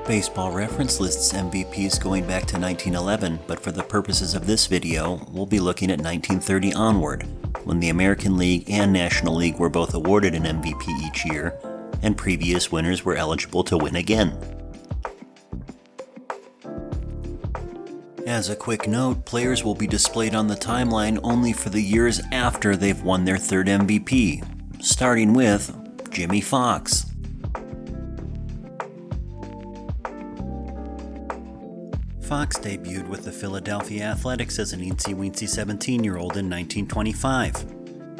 Baseball Reference lists MVPs going back to 1911, but for the purposes of this video, we'll be looking at 1930 onward, when the American League and National League were both awarded an MVP each year, and previous winners were eligible to win again. As a quick note, players will be displayed on the timeline only for the years after they've won their third MVP, starting with Jimmie Foxx. Foxx debuted with the Philadelphia Athletics as an eensy-weensy 17-year-old in 1925.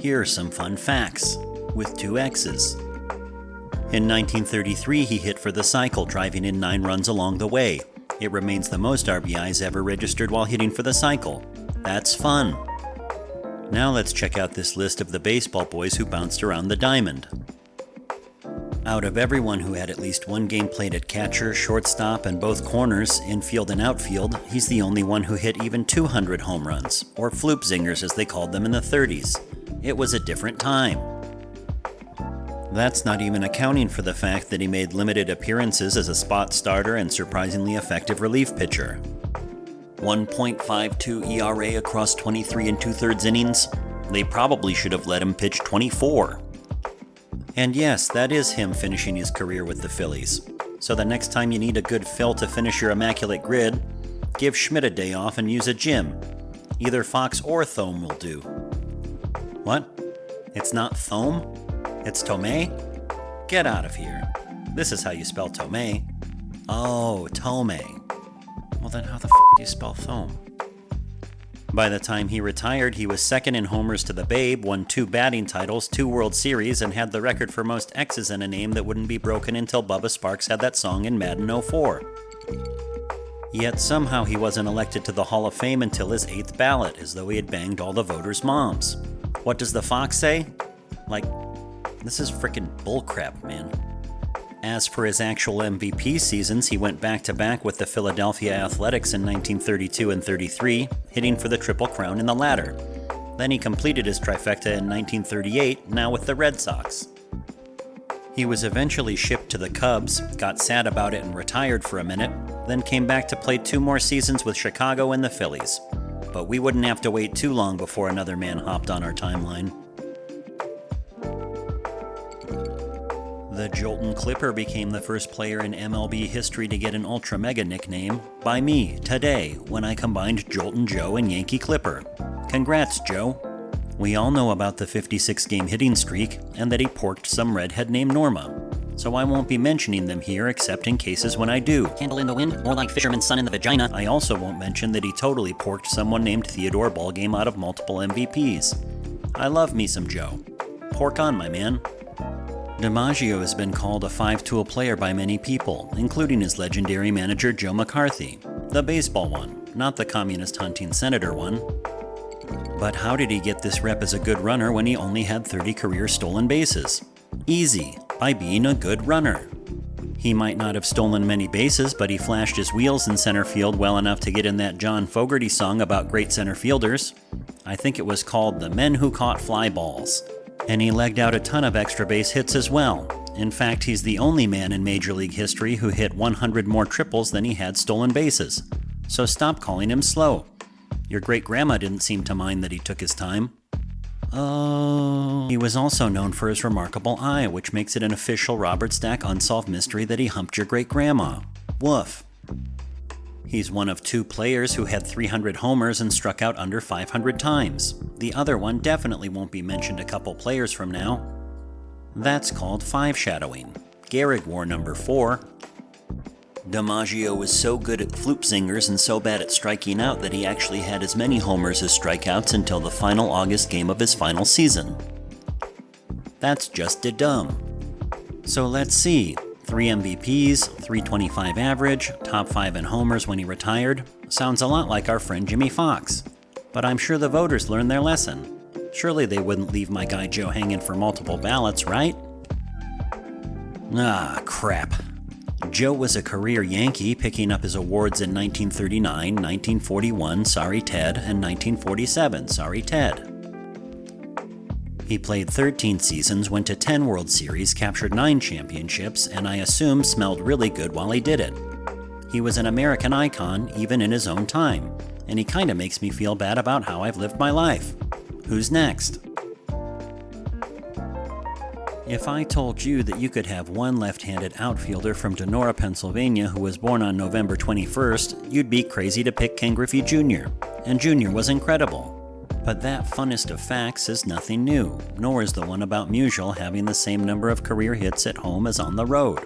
Here are some fun facts, with 2 X's. In 1933, he hit for the cycle, driving in 9 runs along the way. It remains the most RBIs ever registered while hitting for the cycle. That's fun. Now let's check out this list of the baseball boys who bounced around the diamond. Out of everyone who had at least one game played at catcher, shortstop, and both corners, infield and outfield, he's the only one who hit even 200 home runs, or floop zingers as they called them in the 30s. It was a different time. That's not even accounting for the fact that he made limited appearances as a spot starter and surprisingly effective relief pitcher. 1.52 ERA across 23 2/3 innings. They probably should have let him pitch 24. And yes, that is him finishing his career with the Phillies. So the next time you need a good fill to finish your immaculate grid, give Schmidt a day off and use a Jim. Either Fox or Thome will do. What? It's not Thome? It's Tomei? Get out of here. This is how you spell Tomei. Oh, Tomei. Well then how the f*** do you spell Thome? By the time he retired, he was second in homers to the Babe, won 2 batting titles, 2 World Series, and had the record for most X's in a name that wouldn't be broken until Bubba Sparks had that song in Madden 04. Yet somehow he wasn't elected to the Hall of Fame until his 8th ballot, as though he had banged all the voters' moms. What does the Fox say? Like, this is frickin' bullcrap, man. As for his actual MVP seasons, he went back-to-back with the Philadelphia Athletics in 1932 and 33, hitting for the Triple Crown in the latter. Then he completed his trifecta in 1938, now with the Red Sox. He was eventually shipped to the Cubs, got sad about it and retired for a minute, then came back to play 2 more seasons with Chicago and the Phillies. But we wouldn't have to wait too long before another man hopped on our timeline. The Joltin' Clipper became the first player in MLB history to get an Ultra Mega nickname by me today when I combined Joltin' Joe and Yankee Clipper. Congrats, Joe. We all know about the 56-game hitting streak and that he porked some redhead named Norma, so I won't be mentioning them here except in cases when I do. Candle in the wind, more like fisherman's son in the vagina. I also won't mention that he totally porked someone named Theodore Ballgame out of multiple MVPs. I love me some Joe. Pork on, my man. DiMaggio has been called a 5-tool player by many people, including his legendary manager Joe McCarthy, the baseball one, not the communist hunting senator one. But how did he get this rep as a good runner when he only had 30 career stolen bases? Easy, by being a good runner. He might not have stolen many bases, but he flashed his wheels in center field well enough to get in that John Fogerty song about great center fielders. I think it was called The Men Who Caught Fly Balls. And he legged out a ton of extra base hits as well. In fact, he's the only man in Major League history who hit 100 more triples than he had stolen bases. So stop calling him slow. Your great-grandma didn't seem to mind that he took his time. Oh. He was also known for his remarkable eye, which makes it an official Robert Stack unsolved mystery that he humped your great-grandma. Woof. He's one of 2 players who had 300 homers and struck out under 500 times. The other one definitely won't be mentioned a couple players from now. That's called 5-shadowing. Gehrig wore number 4. DiMaggio was so good at floop zingers and so bad at striking out that he actually had as many homers as strikeouts until the final August game of his final season. That's just dumb. So let's see. 3 MVPs, 325 average, top 5 in homers when he retired. Sounds a lot like our friend Jimmie Foxx. But I'm sure the voters learned their lesson. Surely they wouldn't leave my guy Joe hanging for multiple ballots, right? Ah, crap. Joe was a career Yankee, picking up his awards in 1939, 1941, Sorry Ted, and 1947, Sorry Ted. He played 13 seasons, went to 10 World Series, captured 9 championships, and I assume smelled really good while he did it. He was an American icon even in his own time, and he kinda makes me feel bad about how I've lived my life. Who's next? If I told you that you could have one left-handed outfielder from Donora, Pennsylvania who was born on November 21st, you'd be crazy to pick Ken Griffey Jr., and Jr. was incredible. But that funnest of facts is nothing new, nor is the one about Musial having the same number of career hits at home as on the road.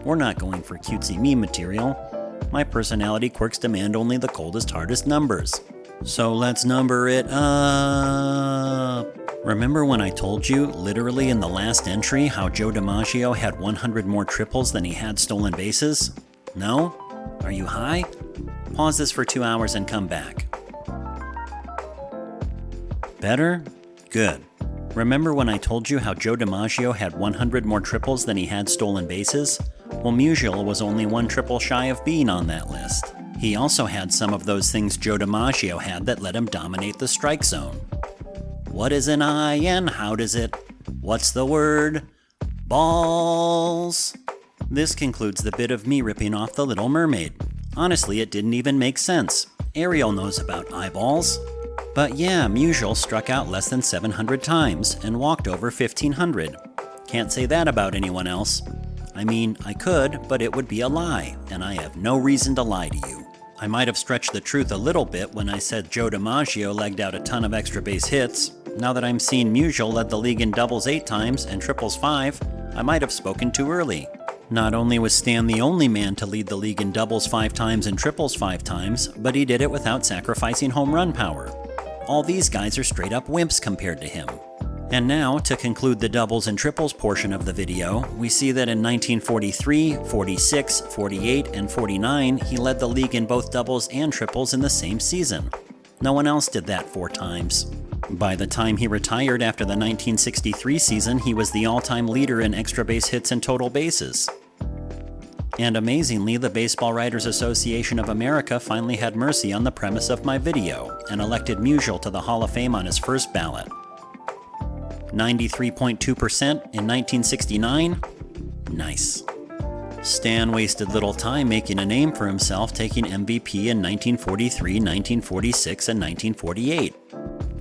We're not going for cutesy meme material. My personality quirks demand only the coldest, hardest numbers. So let's number it up. Remember when I told you, literally in the last entry, how Joe DiMaggio had 100 more triples than he had stolen bases? No? Are you high? Pause this for 2 hours and come back. Better? Good. Remember when I told you how Joe DiMaggio had 100 more triples than he had stolen bases? Well, Musial was only one triple shy of being on that list. He also had some of those things Joe DiMaggio had that let him dominate the strike zone. What is an I and how does it? What's the word? Balls! This concludes the bit of me ripping off The Little Mermaid. Honestly, it didn't even make sense. Ariel knows about eyeballs. But yeah, Musial struck out less than 700 times and walked over 1,500. Can't say that about anyone else. I mean, I could, but it would be a lie, and I have no reason to lie to you. I might have stretched the truth a little bit when I said Joe DiMaggio legged out a ton of extra base hits. Now that I'm seeing Musial led the league in doubles 8 times and triples 5, I might have spoken too early. Not only was Stan the only man to lead the league in doubles 5 times and triples 5 times, but he did it without sacrificing home run power. All these guys are straight up wimps compared to him. And now, to conclude the doubles and triples portion of the video, we see that in 1943, 46, 48, and 49, he led the league in both doubles and triples in the same season. No one else did that 4 times. By the time he retired after the 1963 season, he was the all-time leader in extra base hits and total bases. And amazingly, the Baseball Writers Association of America finally had mercy on the premise of my video and elected Musial to the Hall of Fame on his first ballot. 93.2% in 1969? Nice. Stan wasted little time making a name for himself, taking MVP in 1943, 1946, and 1948.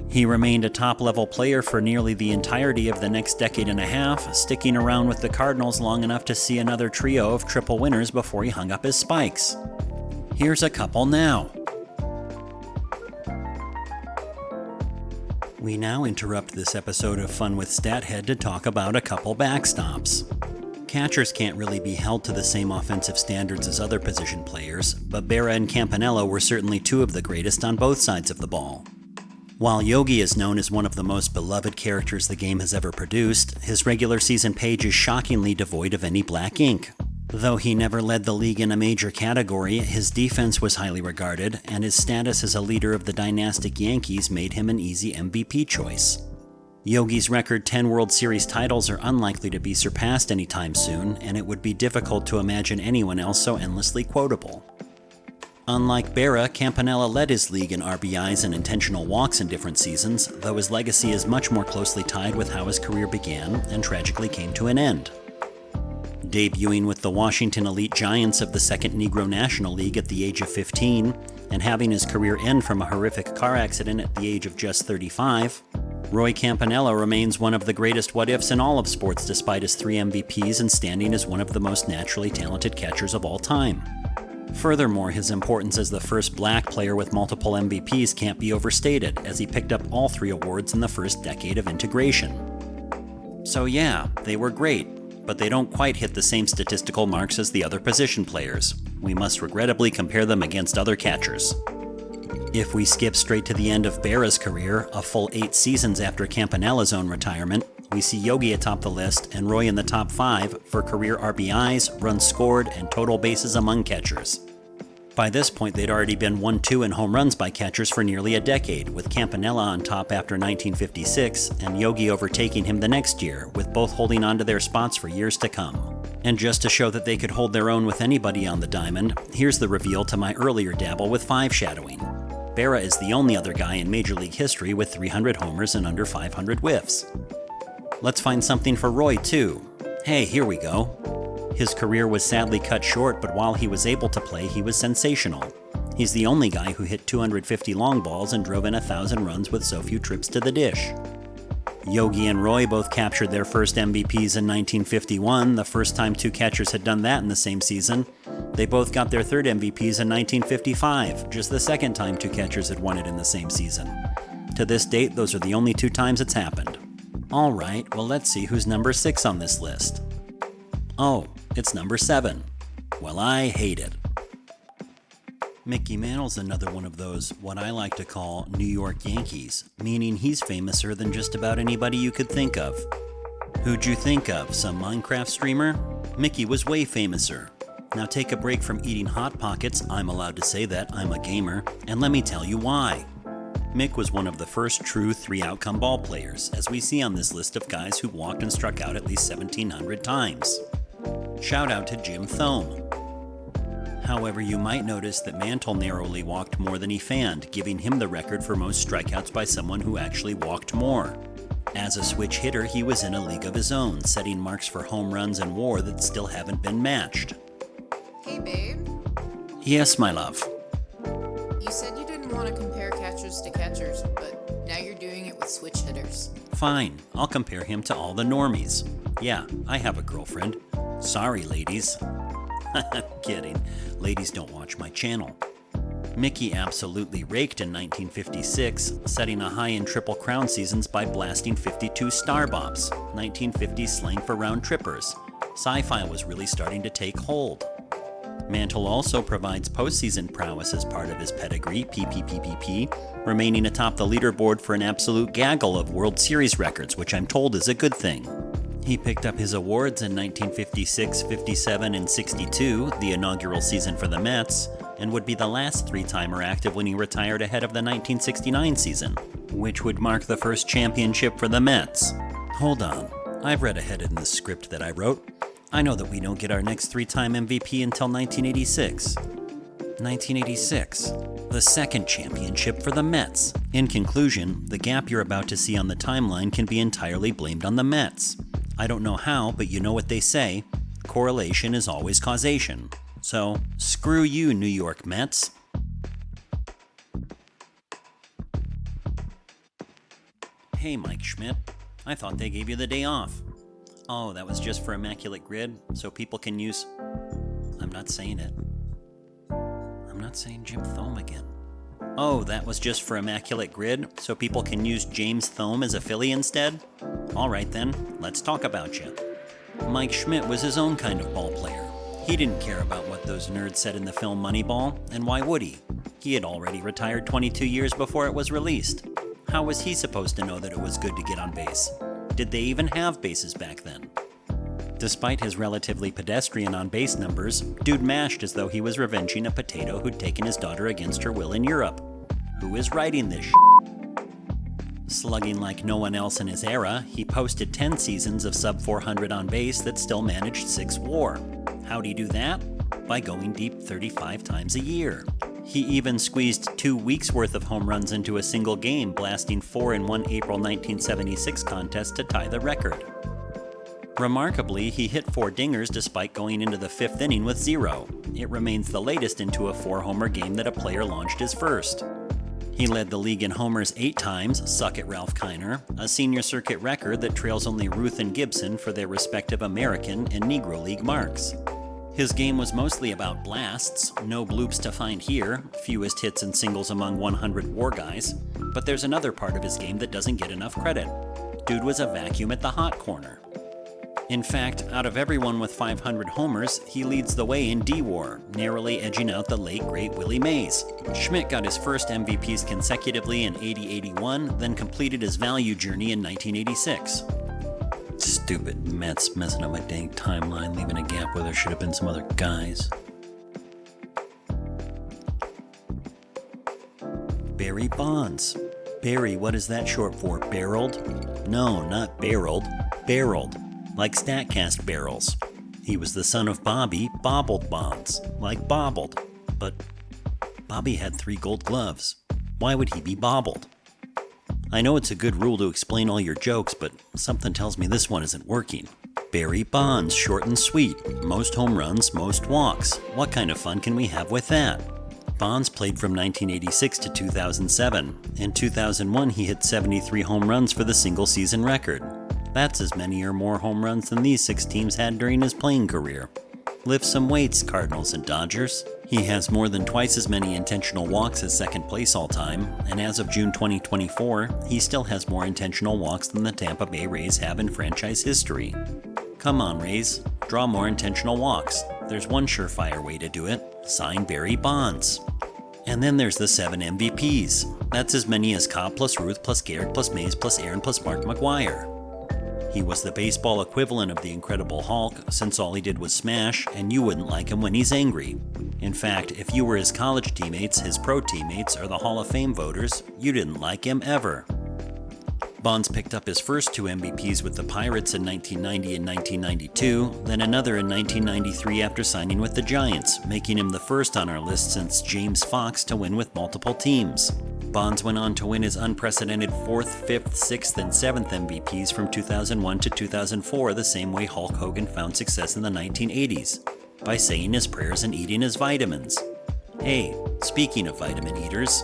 He remained a top-level player for nearly the entirety of the next decade and a half, sticking around with the Cardinals long enough to see another trio of triple winners before he hung up his spikes. Here's a couple now. We now interrupt this episode of Fun with Stathead to talk about a couple backstops. Catchers can't really be held to the same offensive standards as other position players, but Berra and Campanella were certainly 2 of the greatest on both sides of the ball. While Yogi is known as one of the most beloved characters the game has ever produced, his regular season page is shockingly devoid of any black ink. Though he never led the league in a major category, his defense was highly regarded, and his status as a leader of the dynastic Yankees made him an easy MVP choice. Yogi's record 10 World Series titles are unlikely to be surpassed anytime soon, and it would be difficult to imagine anyone else so endlessly quotable. Unlike Berra, Campanella led his league in RBIs and intentional walks in different seasons, though his legacy is much more closely tied with how his career began and tragically came to an end. Debuting with the Washington Elite Giants of the Second Negro National League at the age of 15, and having his career end from a horrific car accident at the age of just 35, Roy Campanella remains one of the greatest what-ifs in all of sports despite his 3 MVPs and standing as one of the most naturally talented catchers of all time. Furthermore, his importance as the first black player with multiple MVPs can't be overstated, as he picked up all 3 awards in the first decade of integration. So yeah, they were great, but they don't quite hit the same statistical marks as the other position players. We must regrettably compare them against other catchers. If we skip straight to the end of Berra's career, a full 8 seasons after Campanella's own retirement, we see Yogi atop the list and Roy in the top 5 for career RBIs, runs scored, and total bases among catchers. By this point, they'd already been 1-2 in home runs by catchers for nearly a decade, with Campanella on top after 1956 and Yogi overtaking him the next year, with both holding on to their spots for years to come. And just to show that they could hold their own with anybody on the diamond, here's the reveal to my earlier dabble with 5 shadowing. Berra is the only other guy in Major League history with 300 homers and under 500 whiffs. Let's find something for Roy, too. Hey, here we go. His career was sadly cut short, but while he was able to play, he was sensational. He's the only guy who hit 250 long balls and drove in 1,000 runs with so few trips to the dish. Yogi and Roy both captured their first MVPs in 1951, the first time two catchers had done that in the same season. They both got their third MVPs in 1955, just the second time two catchers had won it in the same season. To this date, those are the only two times it's happened. Alright, well let's see who's number 6 on this list. Oh, it's number 7. Well, I hate it. Mickey Mantle's another one of those, what I like to call, New York Yankees, meaning he's famouser than just about anybody you could think of. Who'd you think of, some Minecraft streamer? Mickey was way famouser. Now take a break from eating Hot Pockets, I'm allowed to say that, I'm a gamer, and let me tell you why. Mick was one of the first true 3-outcome ball players, as we see on this list of guys who walked and struck out at least 1,700 times. Shout out to Jim Thome. However, you might notice that Mantle narrowly walked more than he fanned, giving him the record for most strikeouts by someone who actually walked more. As a switch hitter, he was in a league of his own, setting marks for home runs and WAR that still haven't been matched. Hey, babe. Yes, my love. You said you didn't want to compare catchers to catchers, but now you're doing it with switch hitters. Fine, I'll compare him to all the normies. Yeah, I have a girlfriend. Sorry, ladies. Kidding. Ladies don't watch my channel. Mickey absolutely raked in 1956, setting a high in Triple Crown seasons by blasting 52 star bops, 1950s slang for round trippers. Sci-fi was really starting to take hold. Mantle also provides postseason prowess as part of his pedigree, PPPPP, remaining atop the leaderboard for an absolute gaggle of World Series records, which I'm told is a good thing. He picked up his awards in 1956, 57, and 62, the inaugural season for the Mets, and would be the last three-timer active when he retired ahead of the 1969 season, which would mark the first championship for the Mets. Hold on, I've read ahead in the script that I wrote. I know that we don't get our next three-time MVP until 1986. 1986, the second championship for the Mets. In conclusion, the gap you're about to see on the timeline can be entirely blamed on the Mets. I don't know how, but you know what they say, correlation is always causation. So, screw you, New York Mets. Hey, Mike Schmidt, I thought they gave you the day off. Oh, that was just for Immaculate Grid, so people can use... I'm not saying it. I'm not saying Jim Thome again. Oh, that was just for Immaculate Grid, so people can use James Thome as a Philly instead? Alright then, let's talk about you. Mike Schmidt was his own kind of ball player. He didn't care about what those nerds said in the film Moneyball, and why would he? He had already retired 22 years before it was released. How was he supposed to know that it was good to get on base? Did they even have bases back then? Despite his relatively pedestrian on-base numbers, dude mashed as though he was revenging a potato who'd taken his daughter against her will in Europe. Who is writing this shit? Slugging like no one else in his era, he posted 10 seasons of sub-400 on base that still managed 6 WAR. How'd he do that? By going deep 35 times a year. He even squeezed 2 weeks' worth of home runs into a single game, blasting 4 in one April 1976 contest to tie the record. Remarkably, he hit 4 dingers despite going into the 5th inning with 0. It remains the latest into a 4-homer game that a player launched as first. He led the league in homers 8 times, suck it Ralph Kiner, a senior circuit record that trails only Ruth and Gibson for their respective American and Negro League marks. His game was mostly about blasts, no bloops to find here, fewest hits and singles among 100 WAR guys, but there's another part of his game that doesn't get enough credit. Dude was a vacuum at the hot corner. In fact, out of everyone with 500 homers, he leads the way in D-WAR, narrowly edging out the late great Willie Mays. Schmidt got his first MVPs consecutively in 80-81, then completed his value journey in 1986. Stupid Mets messing up my dang timeline, leaving a gap where there should have been some other guys. Barry Bonds. Barry, what is that short for? Barreled? No, not barreled. Barreled. Like StatCast barrels. He was the son of Bobby, Bobbled Bonds, like Bobbled. But Bobby had 3 gold gloves. Why would he be bobbled? I know it's a good rule to explain all your jokes, but something tells me this one isn't working. Barry Bonds, short and sweet. Most home runs, most walks. What kind of fun can we have with that? Bonds played from 1986 to 2007. In 2001, he hit 73 home runs for the single-season record. That's as many or more home runs than these 6 teams had during his playing career. Lift some weights, Cardinals and Dodgers. He has more than twice as many intentional walks as second place all-time, and as of June 2024, he still has more intentional walks than the Tampa Bay Rays have in franchise history. Come on, Rays, draw more intentional walks. There's one surefire way to do it: sign Barry Bonds. And then there's the 7 MVPs. That's as many as Cobb plus Ruth plus Garrett plus Mays plus Aaron plus Mark McGwire. He was the baseball equivalent of the Incredible Hulk, since all he did was smash, and you wouldn't like him when he's angry. In fact, if you were his college teammates, his pro teammates, or the Hall of Fame voters, you didn't like him ever. Bonds picked up his first 2 MVPs with the Pirates in 1990 and 1992, then another in 1993 after signing with the Giants, making him the first on our list since James Foxx to win with multiple teams. Bonds went on to win his unprecedented 4th, 5th, 6th, and 7th MVPs from 2001 to 2004 the same way Hulk Hogan found success in the 1980s, by saying his prayers and eating his vitamins. Hey, speaking of vitamin eaters,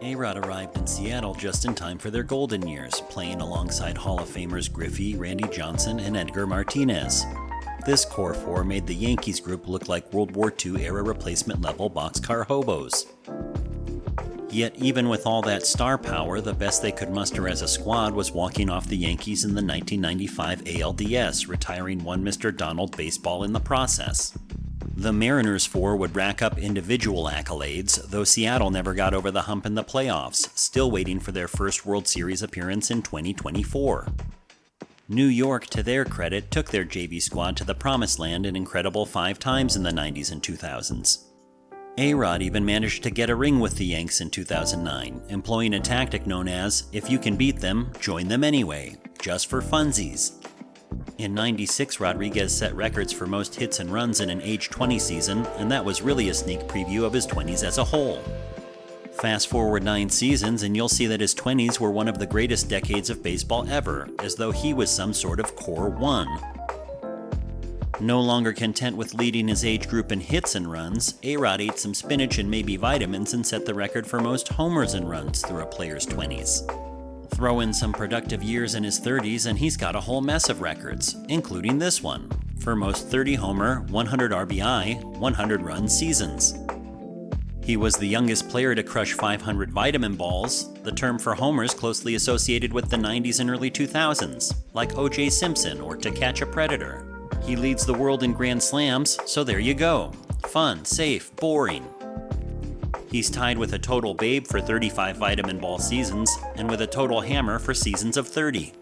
A-Rod arrived in Seattle just in time for their golden years, playing alongside Hall of Famers Griffey, Randy Johnson, and Edgar Martinez. This core 4 made the Yankees group look like World War II-era replacement-level boxcar hobos. Yet even with all that star power, the best they could muster as a squad was walking off the Yankees in the 1995 ALDS, retiring one Mr. Donald Baseball in the process. The Mariners 4 would rack up individual accolades, though Seattle never got over the hump in the playoffs, still waiting for their first World Series appearance in 2024. New York, to their credit, took their JV squad to the promised land an incredible 5 times in the 90s and 2000s. A-Rod even managed to get a ring with the Yanks in 2009, employing a tactic known as, if you can beat them, join them anyway, just for funsies. In '96, Rodriguez set records for most hits and runs in an age 20 season, and that was really a sneak preview of his 20s as a whole. Fast forward 9 seasons and you'll see that his 20s were one of the greatest decades of baseball ever, as though he was some sort of core 1. No longer content with leading his age group in hits and runs, A-Rod ate some spinach and maybe vitamins and set the record for most homers and runs through a player's 20s. Throw in some productive years in his 30s and he's got a whole mess of records, including this one, for most 30-homer, 100 RBI, 100-run seasons. He was the youngest player to crush 500 vitamin balls, the term for homers closely associated with the 90s and early 2000s, like O.J. Simpson or To Catch a Predator. He leads the world in grand slams, so there you go. Fun, safe, boring. He's tied with a total babe for 35 vitamin ball seasons, and with a total hammer for seasons of 30.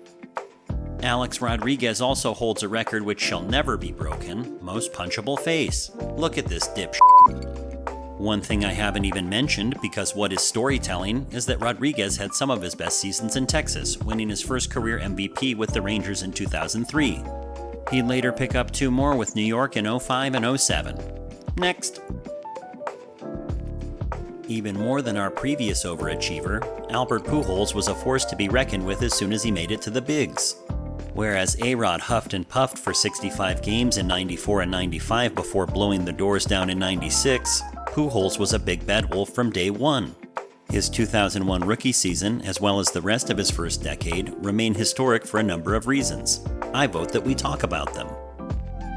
Alex Rodriguez also holds a record which shall never be broken, most punchable face. Look at this dipshit. One thing I haven't even mentioned, because what is storytelling, is that Rodriguez had some of his best seasons in Texas, winning his first career MVP with the Rangers in 2003. He'd later pick up 2 more with New York in 05 and 07. Next. Even more than our previous overachiever, Albert Pujols was a force to be reckoned with as soon as he made it to the bigs. Whereas A-Rod huffed and puffed for 65 games in 94 and 95 before blowing the doors down in 96, Pujols was a big bad wolf from day one. His 2001 rookie season, as well as the rest of his first decade, remain historic for a number of reasons. I vote that we talk about them.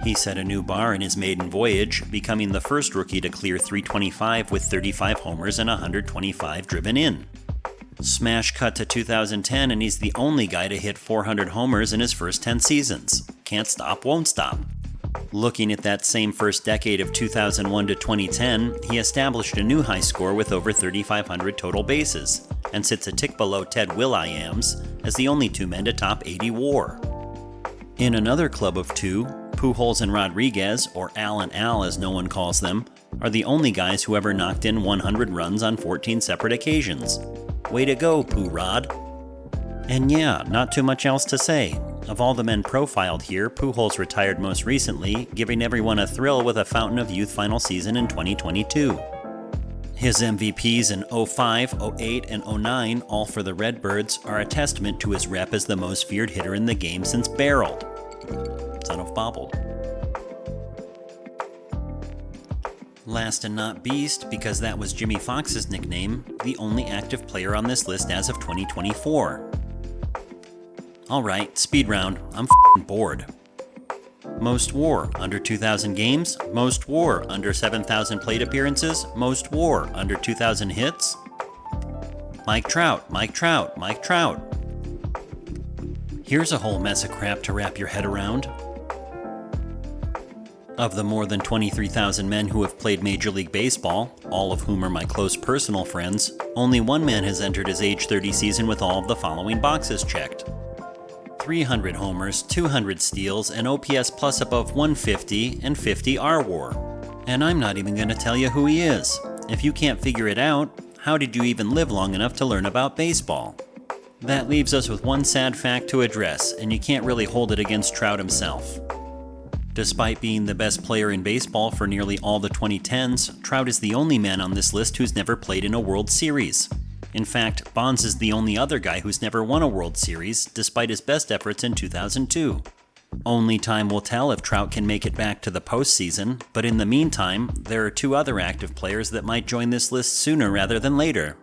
He set a new bar in his maiden voyage, becoming the first rookie to clear 325 with 35 homers and 125 driven in. Smash cut to 2010 and he's the only guy to hit 400 homers in his first 10 seasons. Can't stop, won't stop. Looking at that same first decade of 2001 to 2010, he established a new high score with over 3,500 total bases, and sits a tick below Ted Will.i.am's as the only 2 men to top 80 WAR. In another club of 2, Pujols and Rodriguez, or Al and Al as no one calls them, are the only guys who ever knocked in 100 runs on 14 separate occasions. Way to go, Poo-Rod. And yeah, not too much else to say. Of all the men profiled here, Pujols retired most recently, giving everyone a thrill with a Fountain of Youth final season in 2022. His MVPs in 05, 08, and 09, all for the Redbirds, are a testament to his rep as the most feared hitter in the game since Barreled, son of Bobbled. Last and not beast, because that was Jimmie Foxx's nickname, the only active player on this list as of 2024. Alright, speed round. I'm f***ing bored. Most WAR, under 2,000 games. Most WAR, under 7,000 plate appearances. Most WAR, under 2,000 hits. Mike Trout, Mike Trout, Mike Trout. Here's a whole mess of crap to wrap your head around. Of the more than 23,000 men who have played Major League Baseball, all of whom are my close personal friends, only one man has entered his age 30 season with all of the following boxes checked. 300 homers, 200 steals, and OPS plus above 150 and 50 R-WAR. And I'm not even going to tell you who he is. If you can't figure it out, how did you even live long enough to learn about baseball? That leaves us with one sad fact to address, and you can't really hold it against Trout himself. Despite being the best player in baseball for nearly all the 2010s, Trout is the only man on this list who's never played in a World Series. In fact, Bonds is the only other guy who's never won a World Series, despite his best efforts in 2002. Only time will tell if Trout can make it back to the postseason, but in the meantime, there are two other active players that might join this list sooner rather than later.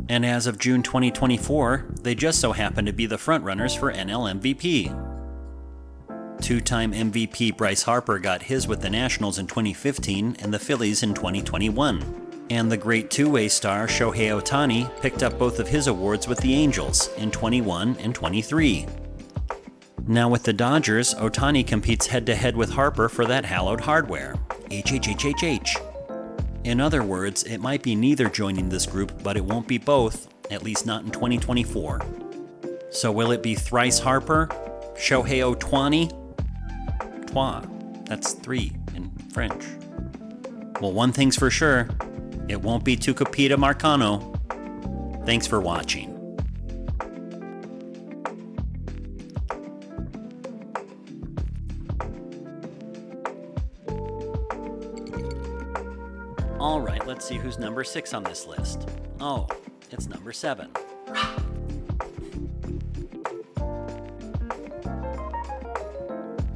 And as of June 2024, they just so happen to be the frontrunners for NL MVP. Two-time MVP Bryce Harper got his with the Nationals in 2015 and the Phillies in 2021. And the great two-way star Shohei Ohtani picked up both of his awards with the Angels in 21 and 23. Now with the Dodgers, Ohtani competes head-to-head with Harper for that hallowed hardware. HHHHH. In other words, it might be neither joining this group, but it won't be both, at least not in 2024. So will it be thrice Harper? Shohei Ohtani? Trois. That's three in French. Well, one thing's for sure. It won't be Tucupita Marcano. Thanks for watching. Alright, let's see who's number 6 on this list. Oh, it's number 7.